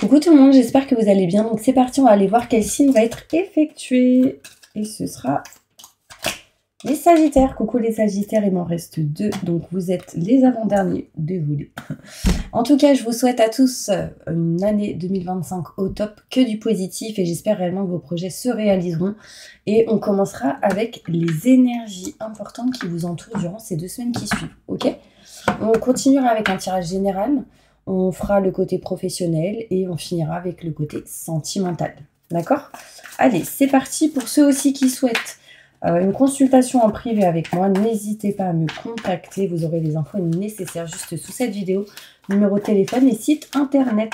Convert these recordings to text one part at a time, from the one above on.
Coucou tout le monde, j'espère que vous allez bien. Donc c'est parti, on va aller voir quel signe va être effectué. Et ce sera les Sagittaires. Coucou les Sagittaires, il m'en reste 2. Donc vous êtes les avant-derniers, désolé. En tout cas, je vous souhaite à tous une année 2025 au top, que du positif. Et j'espère réellement que vos projets se réaliseront. Et on commencera avec les énergies importantes qui vous entourent durant ces 2 semaines qui suivent. Ok ? On continuera avec un tirage général. On fera le côté professionnel et on finira avec le côté sentimental. D'accord ? Allez, c'est parti. Pour ceux aussi qui souhaitent une consultation en privé avec moi, n'hésitez pas à me contacter. Vous aurez les infos nécessaires juste sous cette vidéo. Numéro de téléphone et site internet.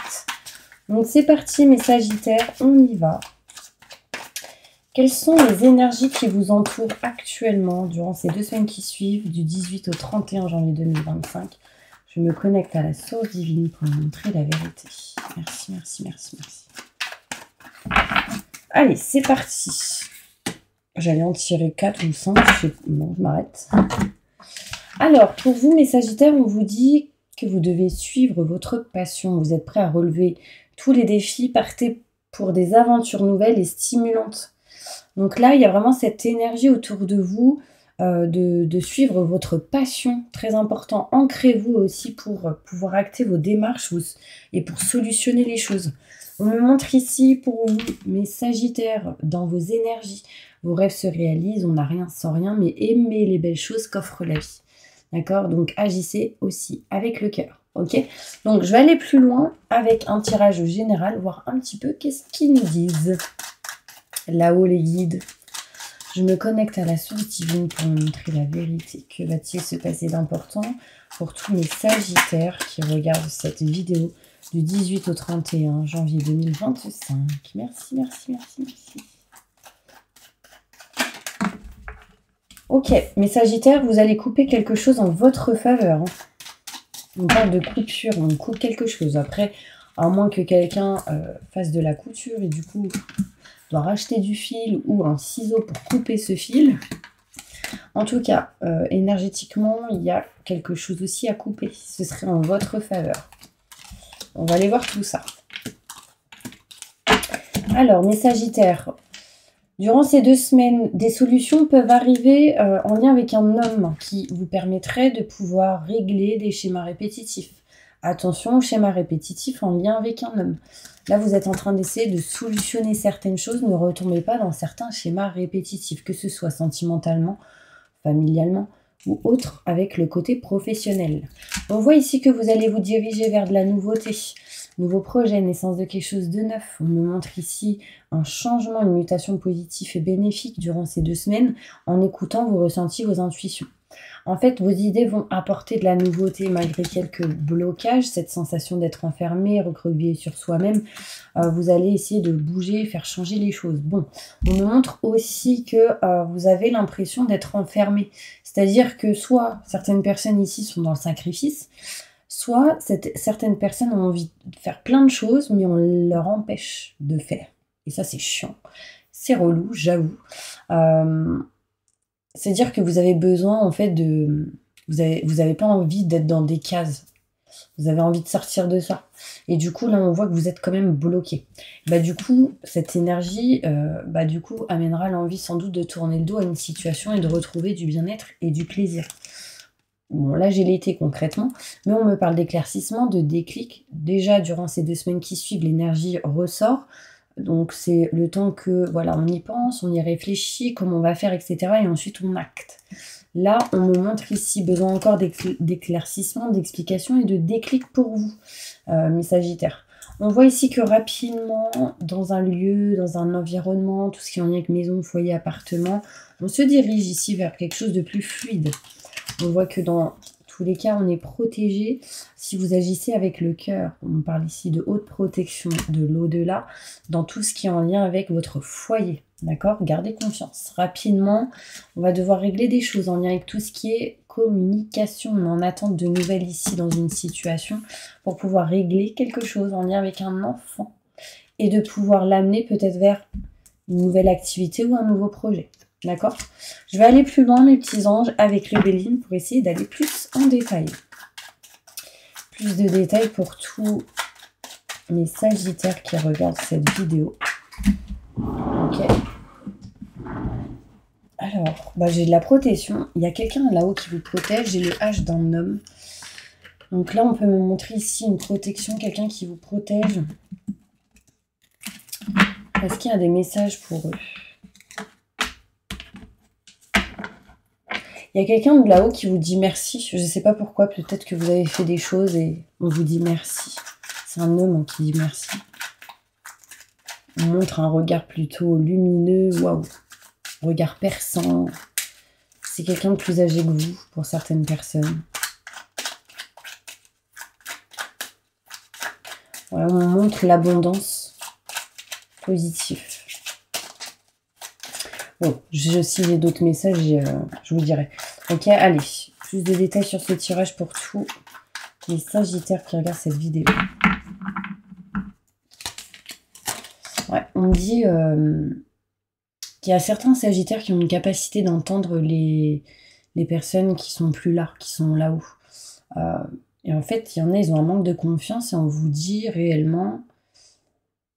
Donc c'est parti mes Sagittaires, on y va. Quelles sont les énergies qui vous entourent actuellement durant ces 2 semaines qui suivent, du 18 au 31 janvier 2025 ? Je me connecte à la source divine pour vous montrer la vérité. Merci, merci, merci, merci. Allez, c'est parti. J'allais en tirer 4 ou 5. Non, je m'arrête. Alors, pour vous, mes Sagittaires, on vous dit que vous devez suivre votre passion. Vous êtes prêts à relever tous les défis. Partez pour des aventures nouvelles et stimulantes. Donc là, il y a vraiment cette énergie autour de vous. De suivre votre passion, très important. Ancrez-vous aussi pour pouvoir acter vos démarches et pour solutionner les choses. On me montre ici pour vous, mes Sagittaires, dans vos énergies. Vos rêves se réalisent, on n'a rien sans rien, mais aimez les belles choses qu'offre la vie. D'accord ? Donc agissez aussi avec le cœur. Ok ? Donc je vais aller plus loin avec un tirage général, voir un petit peu qu'est-ce qu'ils nous disent. Là-haut les guides. Je me connecte à la source divine pour me montrer la vérité. Que va-t-il se passer d'important pour tous mes Sagittaires qui regardent cette vidéo du 18 au 31 janvier 2025. Merci, merci, merci, merci. Ok, mes Sagittaires, vous allez couper quelque chose en votre faveur. On parle de couture, on coupe quelque chose. Après, à moins que quelqu'un fasse de la couture et du coup doit racheter du fil ou un ciseau pour couper ce fil. En tout cas, énergétiquement, il y a quelque chose aussi à couper. Ce serait en votre faveur. On va aller voir tout ça. Alors, mes Sagittaires, durant ces 2 semaines, des solutions peuvent arriver en lien avec un homme qui vous permettrait de pouvoir régler des schémas répétitifs. Attention aux schémas répétitifs en lien avec un homme. Là, vous êtes en train d'essayer de solutionner certaines choses. Ne retombez pas dans certains schémas répétitifs, que ce soit sentimentalement, familialement ou autre avec le côté professionnel. On voit ici que vous allez vous diriger vers de la nouveauté. Nouveau projet, naissance de quelque chose de neuf. On me montre ici un changement, une mutation positive et bénéfique durant ces 2 semaines en écoutant vos ressentis, vos intuitions. En fait, vos idées vont apporter de la nouveauté malgré quelques blocages, cette sensation d'être enfermé, recroquevillé sur soi-même. Vous allez essayer de bouger, faire changer les choses. Bon, on me montre aussi que vous avez l'impression d'être enfermé. C'est-à-dire que soit certaines personnes ici sont dans le sacrifice, soit certaines personnes ont envie de faire plein de choses, mais on leur empêche de faire. Et ça, c'est chiant. C'est relou, j'avoue. C'est-à-dire que vous avez besoin, en fait, de... Vous avez pas envie d'être dans des cases. Vous avez envie de sortir de ça. Et du coup, là, on voit que vous êtes quand même bloqué. Du coup, cette énergie, amènera l'envie sans doute de tourner le dos à une situation et de retrouver du bien-être et du plaisir. Bon, là, j'ai l'été concrètement, mais on me parle d'éclaircissement, de déclic. Déjà, durant ces 2 semaines qui suivent, l'énergie ressort. Donc, c'est le temps que, voilà, on y pense, on y réfléchit, comment on va faire, etc. Et ensuite, on acte. Là, on me montre ici besoin encore d'éclaircissement, d'explication et de déclic pour vous, mes Sagittaires. On voit ici que rapidement, dans un lieu, dans un environnement, tout ce qui est en lien avec maison, foyer, appartement, on se dirige ici vers quelque chose de plus fluide. On voit que dans tous les cas, on est protégé si vous agissez avec le cœur. On parle ici de haute protection, de l'au-delà, dans tout ce qui est en lien avec votre foyer. D'accord ? Gardez confiance. Rapidement, on va devoir régler des choses en lien avec tout ce qui est communication. On est en attente de nouvelles ici dans une situation pour pouvoir régler quelque chose en lien avec un enfant et de pouvoir l'amener peut-être vers une nouvelle activité ou un nouveau projet. D'accord ? Je vais aller plus loin, mes petits anges, avec le Béline pour essayer d'aller plus en détail. Plus de détails pour tous mes Sagittaires qui regardent cette vidéo. Ok. Alors, j'ai de la protection. Il y a quelqu'un là-haut qui vous protège. J'ai le H d'un homme. Donc là, on peut me montrer ici une protection, quelqu'un qui vous protège. Est-ce qu'il y a des messages pour eux? Il y a quelqu'un de là-haut qui vous dit merci. Je ne sais pas pourquoi. Peut-être que vous avez fait des choses et on vous dit merci. C'est un homme qui dit merci. On montre un regard plutôt lumineux. Waouh! Regard perçant. C'est quelqu'un de plus âgé que vous pour certaines personnes. Voilà, on montre l'abondance positive. Bon, si j'ai d'autres messages, je vous dirai. Ok, allez. Plus de détails sur ce tirage pour tous les Sagittaires qui regardent cette vidéo. Ouais, on me dit qu'il y a certains Sagittaires qui ont une capacité d'entendre les personnes qui sont plus là, qui sont là-haut. Et en fait, il y en a, ils ont un manque de confiance et on vous dit réellement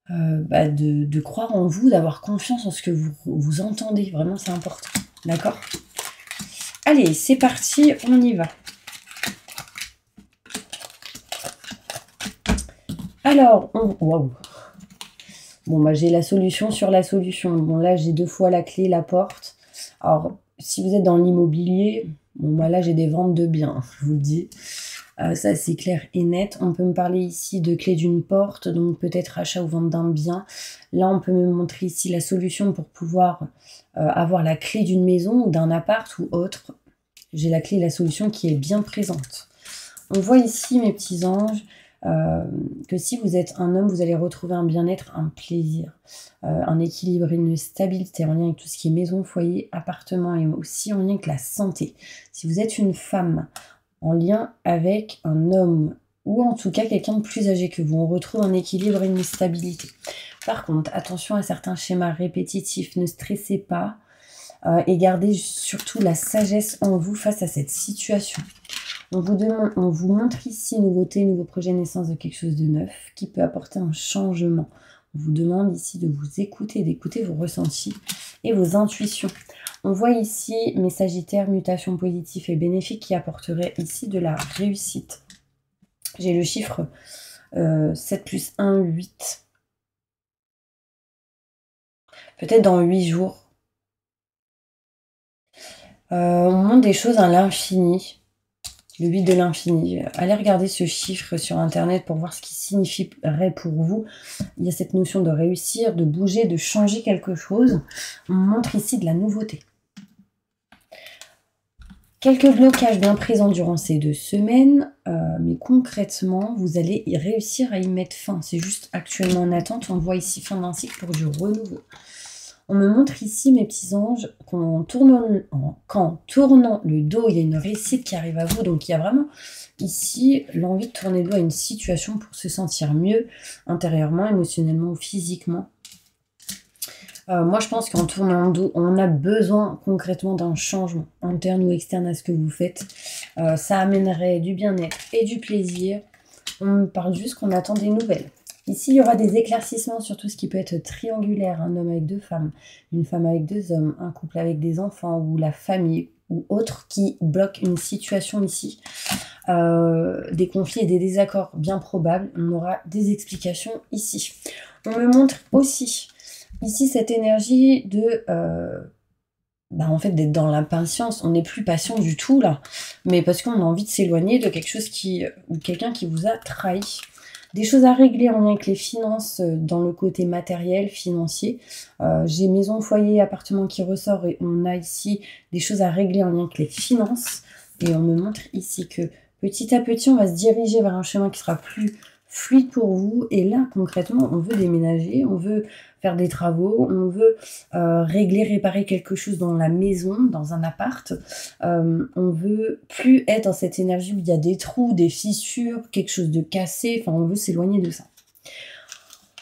de croire en vous, d'avoir confiance en ce que vous entendez. Vraiment, c'est important. D'accord? Allez, c'est parti, on y va. Alors, waouh. Bon, j'ai la solution sur la solution. Bon, là, j'ai 2 fois la clé, la porte. Alors, si vous êtes dans l'immobilier, bon, là, j'ai des ventes de biens, je vous le dis. Ça, c'est clair et net. On peut me parler ici de clé d'une porte, donc peut-être achat ou vente d'un bien. Là, on peut me montrer ici la solution pour pouvoir avoir la clé d'une maison ou d'un appart ou autre. J'ai la clé et la solution qui est bien présente. On voit ici, mes petits anges, que si vous êtes un homme, vous allez retrouver un bien-être, un plaisir, un équilibre, une stabilité en lien avec tout ce qui est maison, foyer, appartement et aussi en lien avec la santé. Si vous êtes une femme en lien avec un homme ou en tout cas quelqu'un de plus âgé que vous, on retrouve un équilibre et une stabilité. Par contre, attention à certains schémas répétitifs, ne stressez pas et gardez surtout la sagesse en vous face à cette situation. On vous montre ici nouveauté, nouveau projet, naissance de quelque chose de neuf qui peut apporter un changement. On vous demande ici de vous écouter, d'écouter vos ressentis et vos intuitions. On voit ici mes Sagittaires, mutation positive et bénéfique qui apporterait ici de la réussite. J'ai le chiffre 7 plus 1, 8. Peut-être dans 8 jours. On montre des choses à l'infini. Le 8 de l'infini. Allez regarder ce chiffre sur internet pour voir ce qui signifierait pour vous. Il y a cette notion de réussir, de bouger, de changer quelque chose. On montre ici de la nouveauté. Quelques blocages bien présents durant ces 2 semaines, mais concrètement, vous allez réussir à y mettre fin. C'est juste actuellement en attente. On voit ici fin d'un cycle pour du renouveau. On me montre ici, mes petits anges, qu'en tournant le dos, il y a une réussite qui arrive à vous. Donc, il y a vraiment ici l'envie de tourner le dos à une situation pour se sentir mieux intérieurement, émotionnellement ou physiquement. Moi, je pense qu'en tournant le dos, on a besoin concrètement d'un changement interne ou externe à ce que vous faites. Ça amènerait du bien-être et du plaisir. On me parle juste qu'on attend des nouvelles. Ici, il y aura des éclaircissements sur tout ce qui peut être triangulaire, un homme avec 2 femmes, une femme avec 2 hommes, un couple avec des enfants ou la famille ou autre qui bloque une situation ici. Des conflits et des désaccords bien probables. On aura des explications ici. On me montre aussi ici cette énergie de en fait d'être dans l'impatience. On n'est plus patient du tout là, mais parce qu'on a envie de s'éloigner de quelque chose ou quelqu'un qui vous a trahi. Des choses à régler en lien avec les finances dans le côté matériel, financier. J'ai maison, foyer, appartement qui ressort et on a ici des choses à régler en lien avec les finances. Et on me montre ici que petit à petit, on va se diriger vers un chemin qui sera plus fluide pour vous. Et là, concrètement, on veut déménager, on veut faire des travaux, on veut régler, réparer quelque chose dans la maison, dans un appart. On veut plus être dans cette énergie où il y a des trous, des fissures, quelque chose de cassé. Enfin, on veut s'éloigner de ça.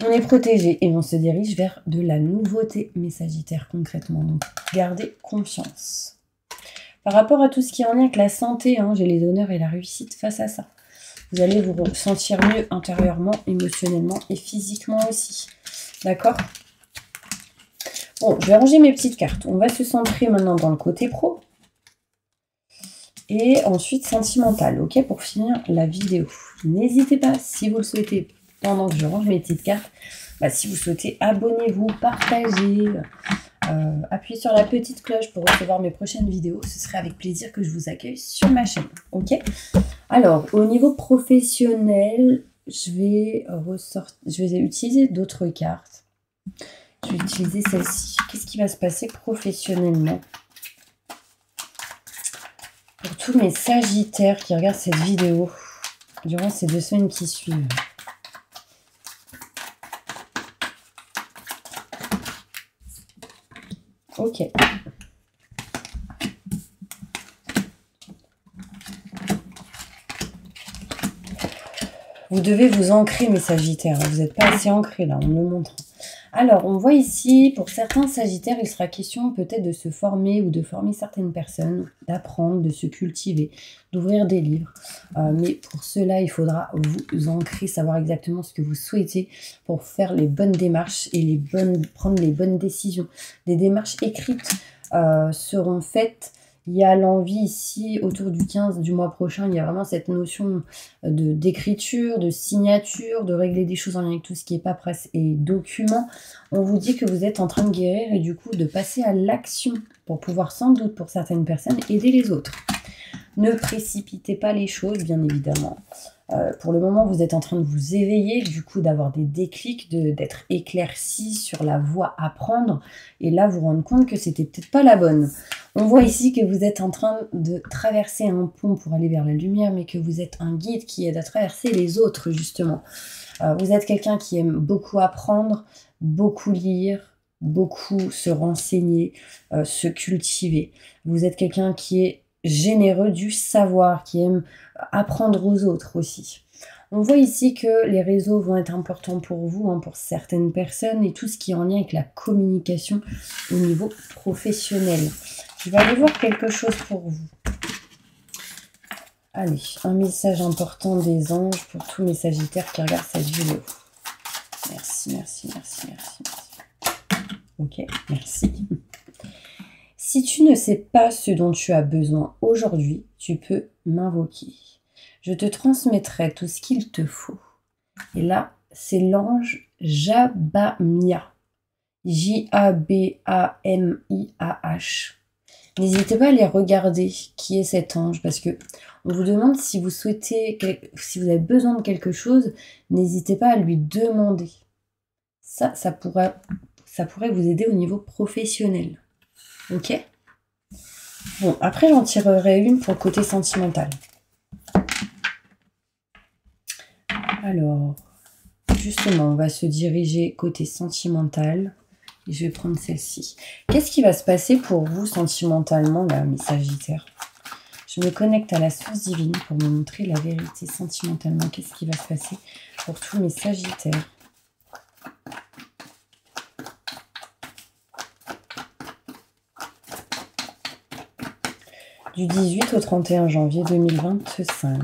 On est protégé et on se dirige vers de la nouveauté, mes Sagittaires, concrètement. Donc, gardez confiance. Par rapport à tout ce qui est en lien avec la santé, j'ai les honneurs et la réussite face à ça. Vous allez vous sentir mieux intérieurement, émotionnellement et physiquement aussi. D'accord? Bon, je vais ranger mes petites cartes. On va se centrer maintenant dans le côté pro. Et ensuite sentimental, ok, pour finir la vidéo. N'hésitez pas, si vous le souhaitez, pendant que je range mes petites cartes, si vous souhaitez, abonnez-vous, partagez, appuyez sur la petite cloche pour recevoir mes prochaines vidéos. Ce serait avec plaisir que je vous accueille sur ma chaîne, ok? Alors, au niveau professionnel, je vais utiliser d'autres cartes. Je vais utiliser celle-ci. Qu'est-ce qui va se passer professionnellement pour tous mes sagittaires qui regardent cette vidéo durant ces 2 semaines qui suivent? Ok. Vous devez vous ancrer, mes sagittaires. Vous n'êtes pas assez ancrés, là, on me le montre. Alors, on voit ici, pour certains sagittaires, il sera question peut-être de se former ou de former certaines personnes, d'apprendre, de se cultiver, d'ouvrir des livres. Mais pour cela, il faudra vous ancrer, savoir exactement ce que vous souhaitez pour faire les bonnes démarches et prendre les bonnes décisions. Des démarches écrites seront faites. Il y a l'envie ici, autour du 15 du mois prochain, il y a vraiment cette notion d'écriture, de signature, de régler des choses en lien avec tout ce qui est paperasse et documents. On vous dit que vous êtes en train de guérir et du coup de passer à l'action pour pouvoir sans doute pour certaines personnes aider les autres. Ne précipitez pas les choses, bien évidemment. Pour le moment, vous êtes en train de vous éveiller, du coup d'avoir des déclics, d'être éclairci sur la voie à prendre. Et là, vous rendre compte que c'était peut-être pas la bonne. On voit ici que vous êtes en train de traverser un pont pour aller vers la lumière, mais que vous êtes un guide qui aide à traverser les autres, justement. Vous êtes quelqu'un qui aime beaucoup apprendre, beaucoup lire, beaucoup se renseigner, se cultiver. Vous êtes quelqu'un qui est généreux du savoir, qui aime apprendre aux autres aussi. On voit ici que les réseaux vont être importants pour vous, pour certaines personnes, et tout ce qui est en lien avec la communication au niveau professionnel. Je vais aller voir quelque chose pour vous. Allez, un message important des anges pour tous mes sagittaires qui regardent cette vidéo. Merci, merci, merci, merci, merci. Ok, merci. Si tu ne sais pas ce dont tu as besoin aujourd'hui, tu peux m'invoquer. Je te transmettrai tout ce qu'il te faut. Et là, c'est l'ange Jabamia. J-A-B-A-M-I-A-H. N'hésitez pas à aller regarder qui est cet ange, parce que on vous demande si vous souhaitez, si vous avez besoin de quelque chose, n'hésitez pas à lui demander. Ça pourrait vous aider au niveau professionnel. Ok? Bon, après j'en tirerai une pour le côté sentimental. Alors, justement, on va se diriger côté sentimental. Et je vais prendre celle-ci. Qu'est-ce qui va se passer pour vous sentimentalement, là, mes sagittaires? Je me connecte à la source divine pour me montrer la vérité sentimentalement. Qu'est-ce qui va se passer pour tous mes sagittaires? Du 18 au 31 janvier 2025.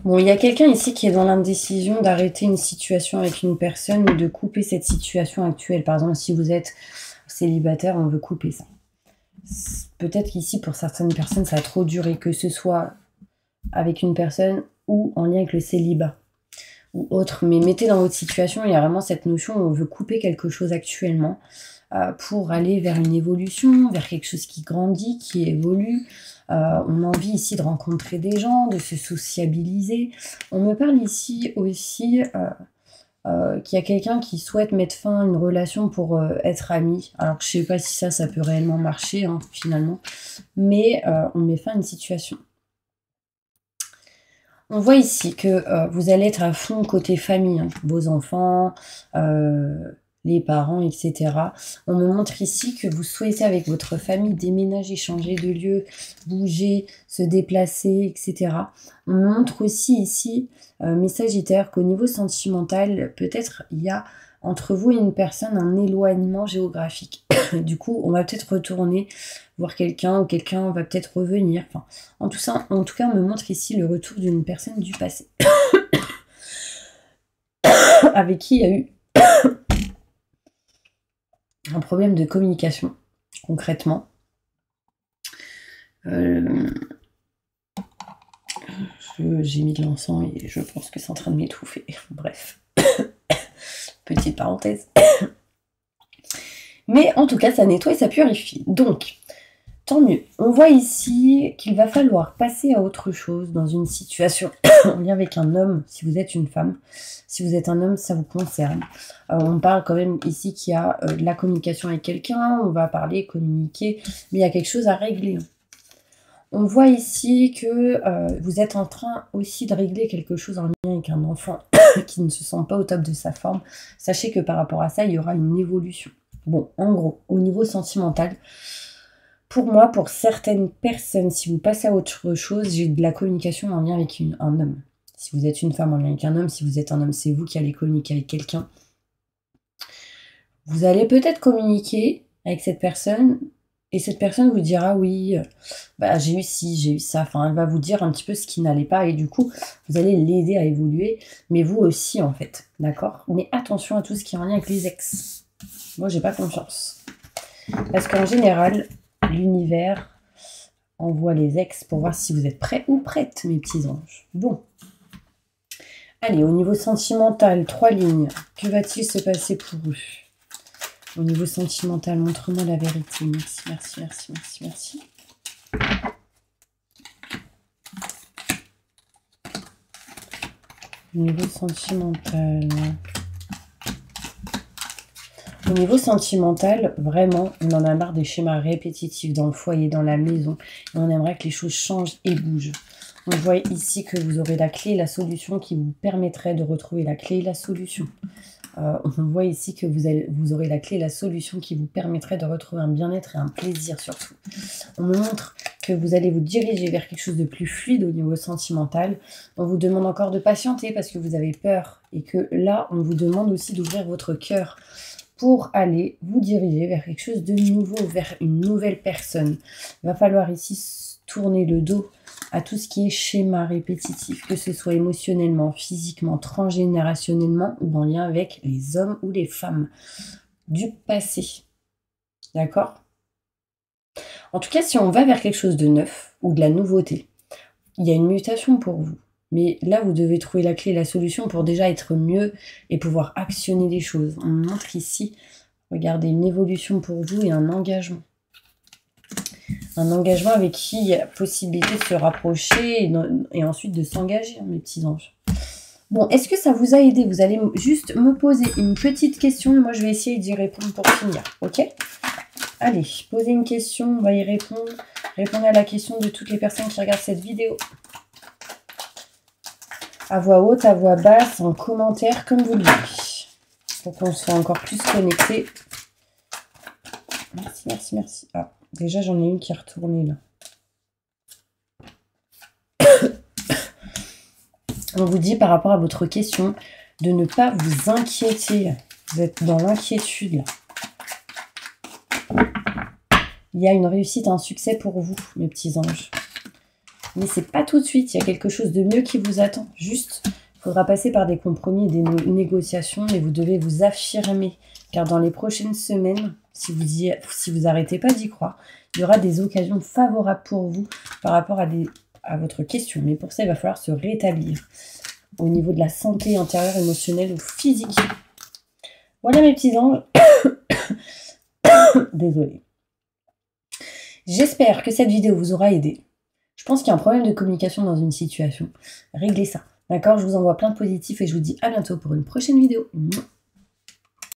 Bon, il y a quelqu'un ici qui est dans l'indécision d'arrêter une situation avec une personne ou de couper cette situation actuelle. Par exemple, si vous êtes célibataire, on veut couper ça. Peut-être qu'ici, pour certaines personnes, ça a trop duré, que ce soit avec une personne ou en lien avec le célibat ou autre. Mais mettez dans votre situation, il y a vraiment cette notion où on veut couper quelque chose actuellement pour aller vers une évolution, vers quelque chose qui grandit, qui évolue. On a envie ici de rencontrer des gens, de se sociabiliser. On me parle ici aussi qu'il y a quelqu'un qui souhaite mettre fin à une relation pour être ami. Alors je sais pas si ça peut réellement marcher finalement, mais on met fin à une situation. On voit ici que vous allez être à fond côté famille, vos enfants, les parents, etc. On me montre ici que vous souhaitez avec votre famille déménager, changer de lieu, bouger, se déplacer, etc. On me montre aussi ici, mes Sagittaires, qu'au niveau sentimental, peut-être il y a entre vous et une personne un éloignement géographique. Du coup, on va peut-être retourner voir quelqu'un ou quelqu'un va peut-être revenir. Enfin, en tout cas, on me montre ici le retour d'une personne du passé avec qui il y a eu un problème de communication, concrètement. J'ai mis de l'encens et je pense que c'est en train de m'étouffer. Bref, petite parenthèse. Mais en tout cas, ça nettoie et ça purifie. Donc, tant mieux. On voit ici qu'il va falloir passer à autre chose dans une situation en lien avec un homme, si vous êtes une femme. Si vous êtes un homme, ça vous concerne. On parle quand même ici qu'il y a de la communication avec quelqu'un, on va parler, communiquer, mais il y a quelque chose à régler. On voit ici que vous êtes en train aussi de régler quelque chose en lien avec un enfant qui ne se sent pas au top de sa forme. Sachez que par rapport à ça, il y aura une évolution. Bon, en gros, au niveau sentimental, pour moi, pour certaines personnes, si vous passez à autre chose, j'ai de la communication en lien avec un homme. Si vous êtes une femme en lien avec un homme, si vous êtes un homme, c'est vous qui allez communiquer avec quelqu'un. Vous allez peut-être communiquer avec cette personne et cette personne vous dira oui, bah, j'ai eu ci, j'ai eu ça. Enfin, elle va vous dire un petit peu ce qui n'allait pas et du coup, vous allez l'aider à évoluer, mais vous aussi en fait, d'accord? Mais attention à tout ce qui est en lien avec les ex. Moi, j'ai pas confiance. Parce qu'en général, l'univers envoie les ex pour voir si vous êtes prêts ou prêtes, mes petits anges. Bon. Allez, au niveau sentimental, 3 lignes. Que va-t-il se passer pour eux? Au niveau sentimental, montre-moi la vérité. Merci, merci, merci, merci, merci. Au niveau sentimental... Au niveau sentimental, vraiment, on en a marre des schémas répétitifs dans le foyer, dans la maison. Et on aimerait que les choses changent et bougent. On voit ici que vous aurez la clé et la solution qui vous permettrait de retrouver la clé et la solution. On voit ici que vous aurez la clé et la solution qui vous permettrait de retrouver un bien-être et un plaisir surtout. On me montre que vous allez vous diriger vers quelque chose de plus fluide au niveau sentimental. On vous demande encore de patienter parce que vous avez peur. Et que là, on vous demande aussi d'ouvrir votre cœur pour aller vous diriger vers quelque chose de nouveau, vers une nouvelle personne. Il va falloir ici tourner le dos à tout ce qui est schéma répétitif, que ce soit émotionnellement, physiquement, transgénérationnellement ou en lien avec les hommes ou les femmes du passé. D'accord? En tout cas, si on va vers quelque chose de neuf ou de la nouveauté, il y a une mutation pour vous. Mais là, vous devez trouver la clé et la solution pour déjà être mieux et pouvoir actionner les choses. On montre ici, regardez, une évolution pour vous et un engagement. Un engagement avec qui il y a possibilité de se rapprocher et ensuite de s'engager, mes petits anges. Bon, est-ce que ça vous a aidé? Vous allez juste me poser une petite question et moi, je vais essayer d'y répondre pour finir, ok? Allez, posez une question, on va y répondre. Répondez à la question de toutes les personnes qui regardent cette vidéo. À voix haute, à voix basse, en commentaire, comme vous le voulez. Pour qu'on soit encore plus connectés. Merci, merci, merci. Ah, déjà, j'en ai une qui est retournée, là. On vous dit, par rapport à votre question, de ne pas vous inquiéter. Vous êtes dans l'inquiétude, là. Il y a une réussite, un succès pour vous, mes petits anges. Mais c'est pas tout de suite, il y a quelque chose de mieux qui vous attend. Juste, il faudra passer par des compromis et des négociations, mais vous devez vous affirmer. Car dans les prochaines semaines, si vous n'arrêtez pas d'y croire, il y aura des occasions favorables pour vous par rapport à votre question. Mais pour ça, il va falloir se rétablir au niveau de la santé intérieure, émotionnelle ou physique. Voilà mes petits anges. Désolée. J'espère que cette vidéo vous aura aidé. Je pense qu'il y a un problème de communication dans une situation. Réglez ça. D'accord? Je vous envoie plein de positifs et je vous dis à bientôt pour une prochaine vidéo.